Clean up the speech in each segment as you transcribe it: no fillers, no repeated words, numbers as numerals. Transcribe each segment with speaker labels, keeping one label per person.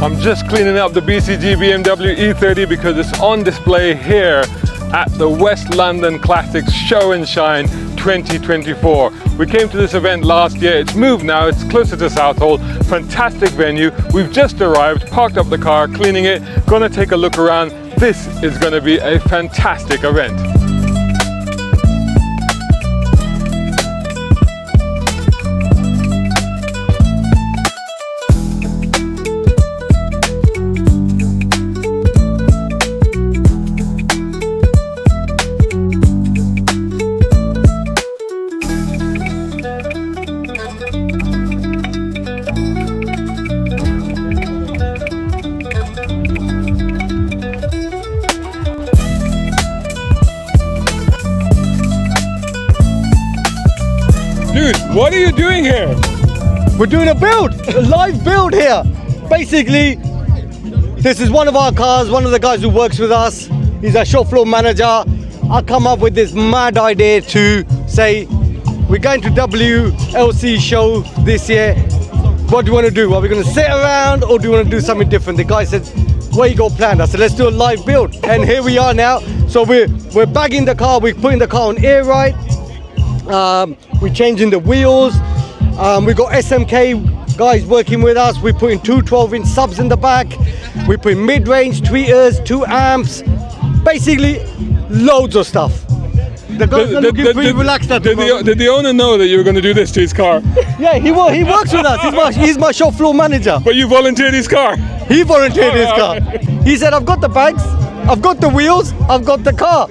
Speaker 1: I'm just cleaning up the BCG BMW E30 because it's on display here at the West London Classics Show Shine 2024. We came to this event last year. It's moved now, it's closer to Southall. Fantastic venue. We've just arrived, parked up the car, cleaning it, gonna take a look around. This is gonna be a fantastic event. Dude, what are you doing here?
Speaker 2: We're doing a build, a live build here. Basically, this is one of our cars, one of the guys who works with us. He's our shop floor manager. I come up with this mad idea to say, we're going to WLC show this year. What do you want to do? Are we going to sit around or do you want to do something different? The guy said, what you got planned? I said, let's do a live build. And here we are now. So we're bagging the car, we're putting the car on air right. We're changing the wheels. We've got SMK guys working with us. We're putting two 12-inch subs in the back. We're putting mid-range tweeters, 2 amps. Basically, loads of stuff. The guys are looking pretty relaxed at the moment.
Speaker 1: Did the owner know that you were going to do this to his car?
Speaker 2: Yeah, he works with us. He's my shop floor manager.
Speaker 1: But you volunteered his car?
Speaker 2: He volunteered his car. He said, I've got the bags, I've got the wheels, I've got the car.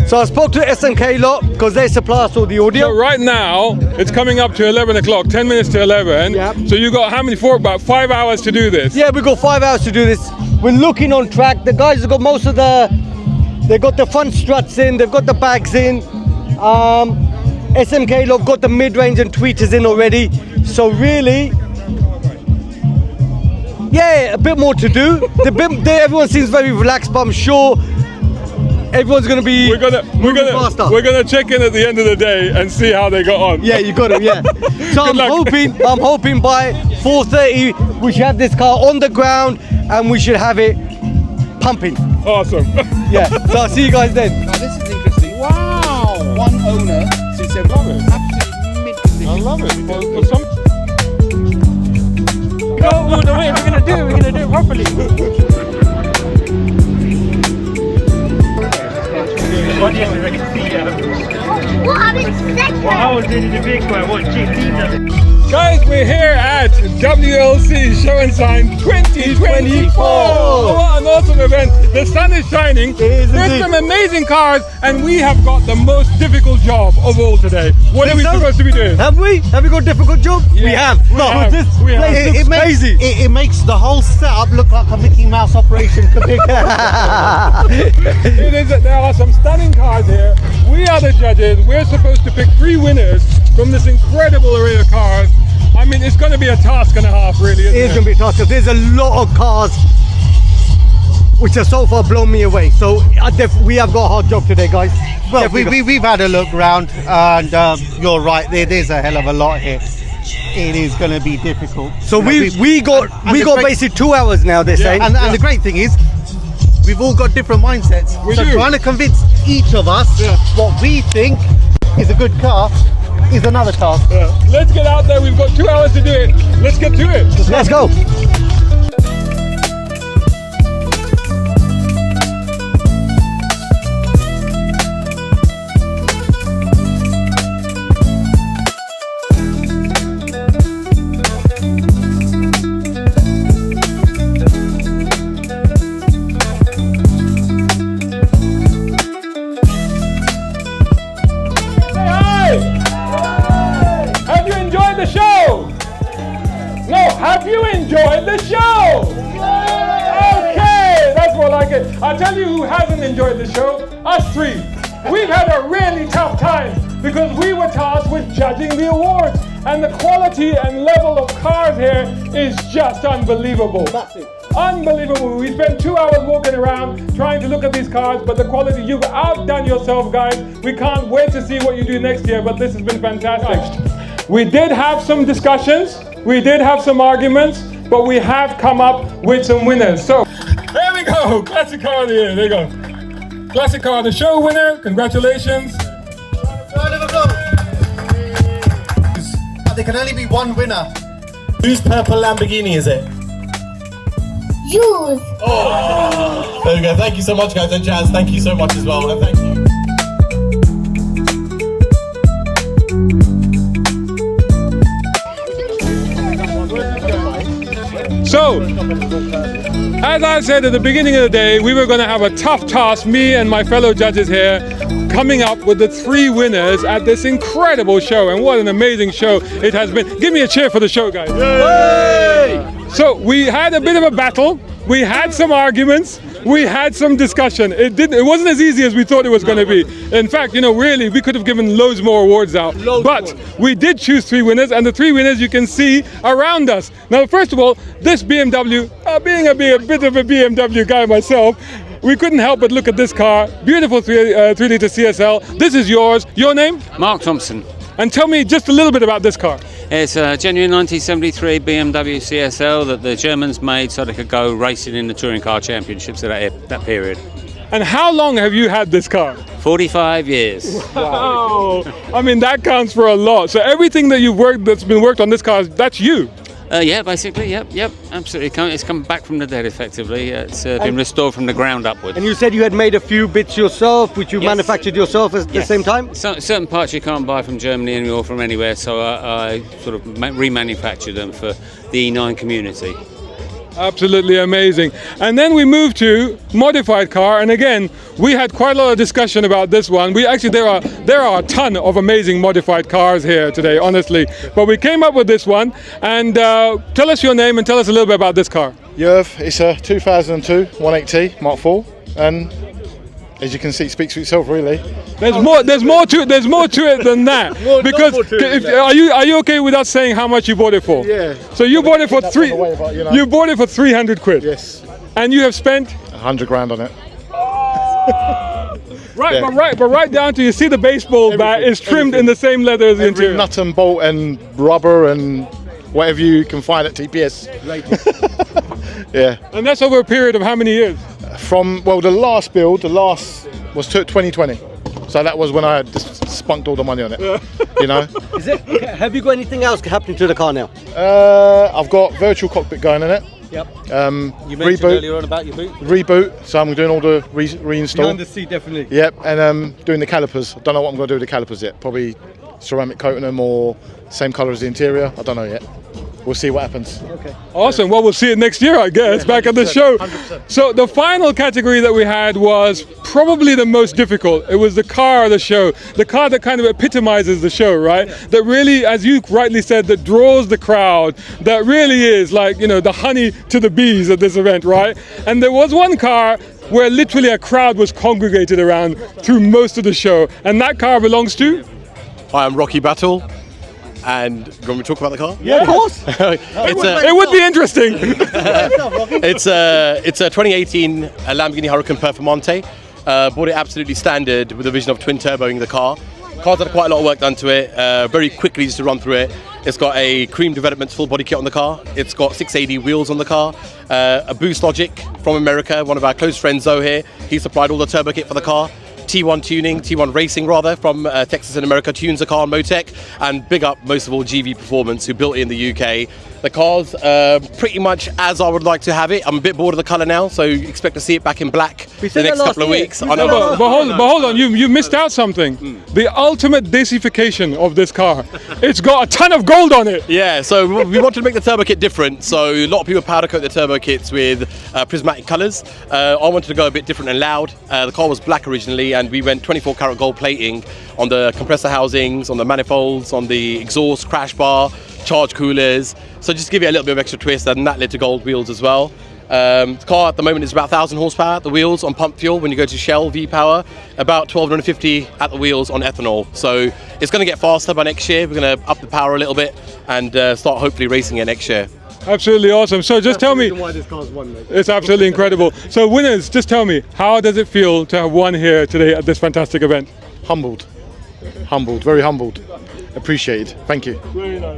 Speaker 2: So I spoke to SMK lot because they supply us all the audio.
Speaker 1: So right now, it's coming up to 11 o'clock, 10 minutes to 11.
Speaker 2: Yep.
Speaker 1: So you got how many about 5 hours to do this?
Speaker 2: Yeah, we've got 5 hours to do this. We're looking on track. The guys have got most of they've got the front struts in, they've got the bags in. SMK lot got the mid-range and tweeters in already. So really, yeah, a bit more to do. Everyone seems very relaxed, but I'm sure everyone's gonna be. We're
Speaker 1: gonna check in at the end of the day and see how they got on.
Speaker 2: Yeah, you got it. Yeah. So I'm hoping by 4:30 we should have this car on the ground and we should have it pumping.
Speaker 1: Awesome.
Speaker 2: Yeah. So I'll see you guys then.
Speaker 3: Now this is interesting. Wow. One owner since they've absolutely mint condition.
Speaker 1: I love it. For some...
Speaker 2: No, the way we're gonna do it properly.
Speaker 4: What do you reckon?
Speaker 5: What are they second?
Speaker 4: Well, I was in the vehicle, I watched GT does it.
Speaker 1: Guys, we're here at WLC Show Shine 2024. Oh, what an awesome event. The sun is shining. There's some amazing cars and we have got the most difficult job of all today. What are we supposed to be doing?
Speaker 2: Have we? Have we got a difficult job?
Speaker 1: Yeah,
Speaker 2: we have. This place looks crazy.
Speaker 3: It makes the whole setup look like a Mickey Mouse operation.
Speaker 1: There are some stunning cars here. We are the judges. We're supposed to pick 3 winners from this incredible array of cars. I mean, it's going to be a task and a half, really, isn't it?
Speaker 2: It's going to be a task. There's a lot of cars which have so far blown me away. So we have got a hard job today, guys.
Speaker 3: Well, we've had a look around, and you're right. There's a hell of a lot here. It is going to be difficult.
Speaker 2: So we got basically 2 hours now. They're saying.
Speaker 3: And the great thing is, we've all got different mindsets. So trying to convince each of us what we think is a good car is another task.
Speaker 1: Let's get out there. We've got 2 hours to do it. Let's get to it.
Speaker 2: Let's go.
Speaker 1: Have you enjoyed the show? Okay, that's more like it. I'll tell you who hasn't enjoyed the show. Us 3. We've had a really tough time because we were tasked with judging the awards, and the quality and level of cars here is just unbelievable.
Speaker 2: Massive.
Speaker 1: Unbelievable. We spent 2 hours walking around trying to look at these cars, but the quality, you've outdone yourself, guys. We can't wait to see what you do next year, but this has been fantastic. We did have some discussions, we did have some arguments, but we have come up with some winners. So, there we go. Classic car of the year. There you go. Classic car of the show winner. Congratulations.
Speaker 3: There can only be one winner.
Speaker 6: Whose purple Lamborghini is it?
Speaker 5: Jules.
Speaker 6: There we go. Thank you so much, guys. And Jazz, thank you so much as well. And thank you.
Speaker 1: So, as I said at the beginning of the day, we were going to have a tough task, me and my fellow judges here, coming up with the 3 winners at this incredible show. And what an amazing show it has been. Give me a cheer for the show, guys. Yay! So we had a bit of a battle, we had some arguments, we had some discussion. It wasn't as easy as we thought it was going to be. In fact, really, we could have given loads more awards out. But we did choose 3 winners, and the 3 winners you can see around us. Now, first of all, this BMW, being a bit of a BMW guy myself, we couldn't help but look at this car. Beautiful 3-litre CSL. This is yours. Your name?
Speaker 7: Mark Thompson.
Speaker 1: And tell me just a little bit about this car.
Speaker 7: It's a genuine 1973 BMW CSL that the Germans made so they could go racing in the touring car championships at that period.
Speaker 1: And how long have you had this car?
Speaker 7: 45 years.
Speaker 1: Wow. I mean, that counts for a lot. So everything that that's been worked on this car, that's you.
Speaker 7: Yeah, basically, yep, absolutely. It's come back from the dead, effectively. It's been restored from the ground upwards.
Speaker 2: And you said you had made a few bits yourself, which you manufactured yourself at the same time?
Speaker 7: Certain parts you can't buy from Germany or from anywhere, so I sort of remanufactured them for the E9 community.
Speaker 1: Absolutely amazing. And then we moved to modified car, and again we had quite a lot of discussion about this one. There are a ton of amazing modified cars here today, honestly, but we came up with this one. And tell us your name and tell us a little bit about this car.
Speaker 8: Yerv, it's a 2002 180 Mark IV, and as you can see, it speaks for itself, really.
Speaker 1: There's more to it than that. Because are you okay with us saying how much you bought it for?
Speaker 8: Yeah.
Speaker 1: So you bought it for you bought it for 300 quid.
Speaker 8: Yes.
Speaker 1: And you have spent
Speaker 8: 100 grand on it.
Speaker 1: But right down to, you see the baseball bat is trimmed in the same leather as the
Speaker 8: Every
Speaker 1: interior.
Speaker 8: nut and bolt and rubber and whatever you can find at TPS. Yeah.
Speaker 1: And that's over a period of how many years?
Speaker 8: The last build, was 2020. So that was when I had just spunked all the money on it.
Speaker 2: Have you got anything else happening to the car now?
Speaker 8: I've got virtual cockpit going in it.
Speaker 2: Yep. You mentioned earlier on about your boot.
Speaker 8: Reboot, so I'm doing all the reinstall.
Speaker 2: Behind the seat, definitely.
Speaker 8: Yep, and doing the calipers. I don't know what I'm going to do with the calipers yet. Probably ceramic coating them or same colour as the interior. I don't know yet. We'll see what happens.
Speaker 2: Okay.
Speaker 1: Awesome. Well, we'll see it next year, I guess, back at the show.
Speaker 8: 100%.
Speaker 1: So the final category that we had was probably the most difficult. It was the car of the show, the car that kind of epitomizes the show, right? Yeah. That really, as you rightly said, that draws the crowd, that really is like, the honey to the bees at this event, right? And there was one car where literally a crowd was congregated around through most of the show, and that car belongs to?
Speaker 6: Hi, I'm Rocky Battle. And do you want me to talk about the car?
Speaker 2: Yeah, of course.
Speaker 1: It would be interesting.
Speaker 6: It's a 2018 Lamborghini Huracan Performante. Bought it absolutely standard with a vision of twin turboing the car. Car's had quite a lot of work done to it. Very quickly, just to run through it. It's got a Cream Developments full body kit on the car. It's got 680 wheels on the car. A boost logic from America. One of our close friends, Zoe here. He supplied all the turbo kit for the car. T1 Racing from Texas and America tunes the car on Motec, and big up most of all GV Performance who built it in the UK. The car's pretty much as I would like to have it. I'm a bit bored of the colour now, so expect to see it back in black the next couple of weeks.
Speaker 1: I know. But hold on, you missed out something. The ultimate dacification of this car. It's got a ton of gold on it.
Speaker 6: Yeah, so we wanted to make the turbo kit different. So a lot of people powder coat the turbo kits with prismatic colours. I wanted to go a bit different and loud. The car was black originally, and we went 24 karat gold plating on the compressor housings, on the manifolds, on the exhaust, crash bar, charge coolers. So just to give it a little bit of extra twist, and that led to gold wheels as well. The car at the moment is about 1,000 horsepower at the wheels on pump fuel. When you go to Shell V-Power, about 1,250 at the wheels on ethanol. So it's going to get faster by next year. We're going to up the power a little bit and start hopefully racing it next year.
Speaker 1: Absolutely awesome. So just tell me,
Speaker 2: Why this car's won, mate.
Speaker 1: it's absolutely incredible. So winners, just tell me, how does it feel to have won here today at this fantastic event?
Speaker 8: Humbled, very humbled. Appreciated. Thank you.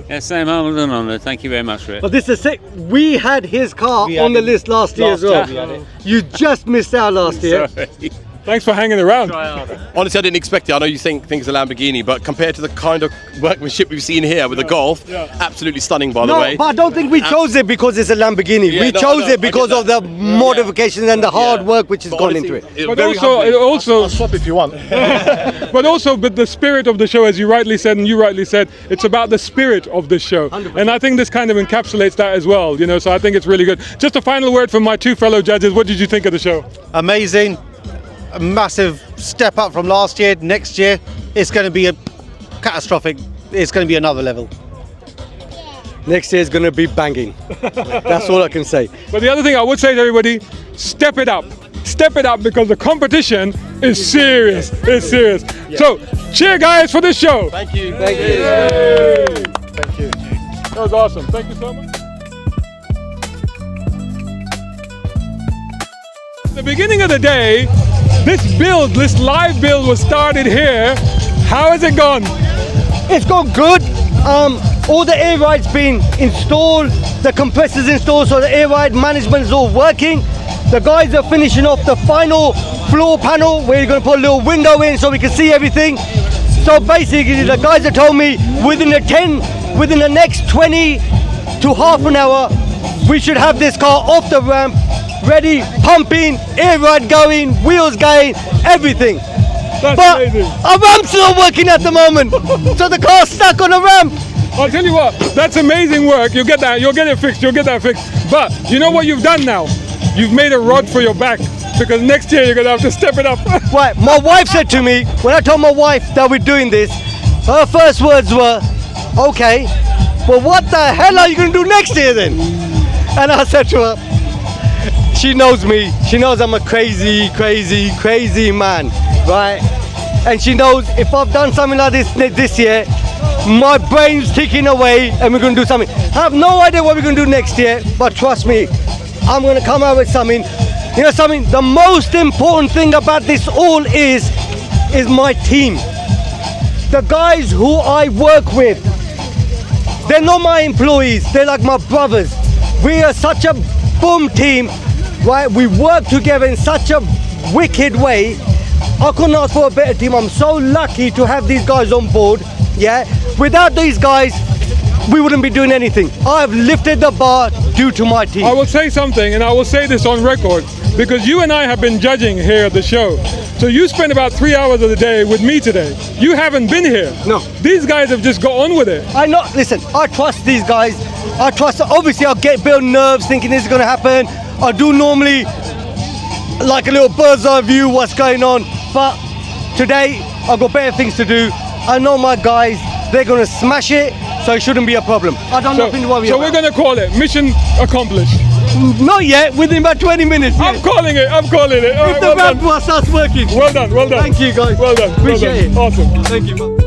Speaker 7: Yeah, same humbled and honoured. Thank you very much for it.
Speaker 2: But this is sick. We had his car on the list last year as well. You just missed out last year.
Speaker 7: Sorry.
Speaker 1: Thanks for hanging around.
Speaker 6: Honestly, I didn't expect it. I know you think it's a Lamborghini, but compared to the kind of workmanship we've seen here with the Golf, absolutely stunning, by the way.
Speaker 2: No, but I don't think we chose it because it's a Lamborghini.
Speaker 6: Yeah,
Speaker 2: we
Speaker 6: no,
Speaker 2: chose
Speaker 6: I
Speaker 2: it because
Speaker 6: get
Speaker 2: of the modifications and the hard work which has
Speaker 6: But
Speaker 2: gone
Speaker 6: honestly,
Speaker 2: into it.
Speaker 1: But
Speaker 6: very
Speaker 1: also,
Speaker 6: humbling.
Speaker 8: I'll swap if you want.
Speaker 1: but the spirit of the show, as you rightly said and you rightly said, it's about the spirit of the show. 100%. And I think this kind of encapsulates that as well, you know, so I think it's really good. Just a final word from my two fellow judges. What did you think of the show?
Speaker 3: Amazing. A massive step up from last year. Next year, it's going to be a catastrophic. It's going to be another level.
Speaker 2: Next year is going to be banging. That's all I can say.
Speaker 1: But the other thing I would say to everybody, step it up. Step it up because the competition is serious. It's serious. So, cheer guys for this show.
Speaker 6: Thank you.
Speaker 2: Thank you.
Speaker 1: Yay.
Speaker 8: Thank you.
Speaker 1: That was awesome. Thank you so much. At the beginning of the day, this live build was started here. How has it gone?
Speaker 2: It's gone good. All the air ride's been installed, the compressor's installed, so the air ride management is all working. The guys are finishing off the final floor panel where you're going to put a little window in so we can see everything. So basically, the guys have told me within the next 20 to half an hour, we should have this car off the ramp, ready, pumping, air ride going, wheels going, everything.
Speaker 1: That's
Speaker 2: But
Speaker 1: amazing.
Speaker 2: our ramp's not working at the moment, so the car's stuck on a ramp.
Speaker 1: I'll tell you what, that's amazing work. You'll get it fixed. But you know what you've done now? You've made a rod for your back because next year you're going to have to step it up.
Speaker 2: Right, my wife said to me, when I told my wife that we're doing this, her first words were, okay, well what the hell are you going to do next year then? And I said to her, she knows me, she knows I'm a crazy man, right? And she knows if I've done something like this year, my brain's ticking away and we're going to do something. I have no idea what we're going to do next year, but trust me, I'm going to come out with something. You know something, the most important thing about this all is my team. The guys who I work with, they're not my employees, they're like my brothers. We are such a boom team, right? We work together in such a wicked way. I couldn't ask for a better team. I'm so lucky to have these guys on board, yeah? Without these guys, we wouldn't be doing anything. I've lifted the bar due to my team.
Speaker 1: I will say something, and I will say this on record, because you and I have been judging here at the show. So you spent about 3 hours of the day with me today. You haven't been here.
Speaker 2: No.
Speaker 1: These guys have just got on with it.
Speaker 2: I know, listen, I trust these guys. I trust, obviously I'll get a bit of nerves thinking this is gonna happen. I do normally like a little bird's eye view what's going on, but today I've got better things to do. I know my guys, they're gonna smash it, so it shouldn't be a problem. I don't know nothing to worry
Speaker 1: So
Speaker 2: about.
Speaker 1: we're gonna call it mission accomplished.
Speaker 2: Not yet, within about 20 minutes.
Speaker 1: I'm calling it. All
Speaker 2: If
Speaker 1: right,
Speaker 2: the
Speaker 1: well
Speaker 2: ramp
Speaker 1: done.
Speaker 2: starts working.
Speaker 1: Well done.
Speaker 2: Thank you guys.
Speaker 1: Well done.
Speaker 2: Appreciate it.
Speaker 1: Awesome.
Speaker 2: Thank you.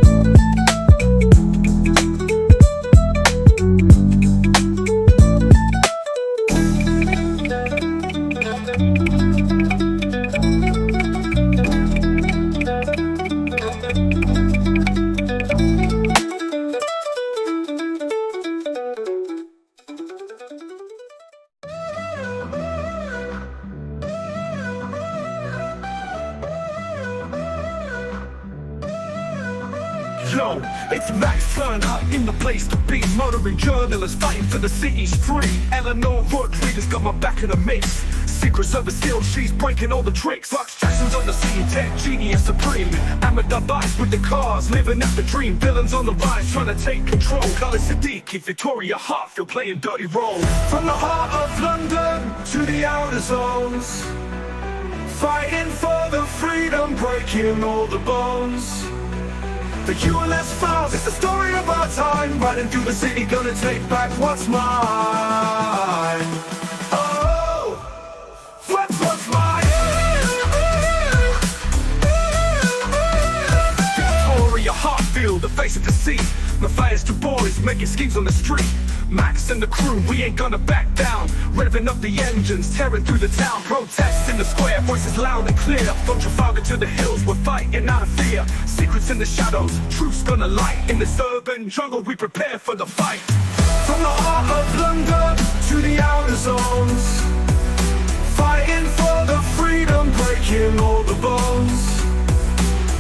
Speaker 9: Yo, it's Max Fun up in the place to be. Motoring journalists fighting for the city's free. Eleanor Rodriguez got my back in the mix. Secrets of the steel, she's breaking all the tricks. Fox Jackson's on the scene, tech genius supreme. Amateur vice with the cars, living out the dream. Villains on the rise, trying to take control. Khalid Siddiqui, Victoria Hartfield playing dirty roles. From the heart of London to the outer zones, fighting for the freedom, breaking all the bones. The WLC files, it's the story of our time. Riding through the city, gonna take back what's mine. Oh, what's mine? Victoria Hartfield, the face of the sea. Matthias Du Bois, making schemes on the street. Max and the crew, we ain't gonna back down. Revving up the engines, tearing through the town. Protests in the square, voices loud and clear. From Trafalgar to the hills, we're fighting out of fear. Secrets in the shadows, truth's gonna light. In this urban jungle, we prepare for the fight. From the heart of London to the outer zones, fighting for the freedom, breaking all the bones.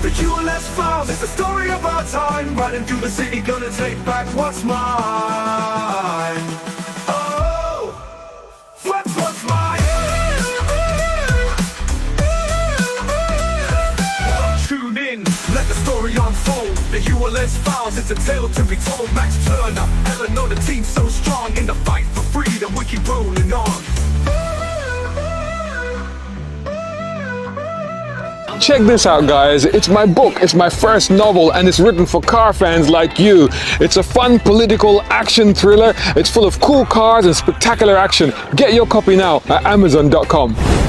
Speaker 9: The ULS files, it's the story of our time. Riding through the city, gonna take back what's mine. Oh, what's mine? Tune in, let the story unfold. The ULS files, it's a tale to be told. Max Turner, Eleanor, the team so strong. In the fight for freedom, we keep rolling on.
Speaker 1: Check this out, guys. It's my book. It's my first novel, and it's written for car fans like you. It's a fun political action thriller. It's full of cool cars and spectacular action. Get your copy now at Amazon.com.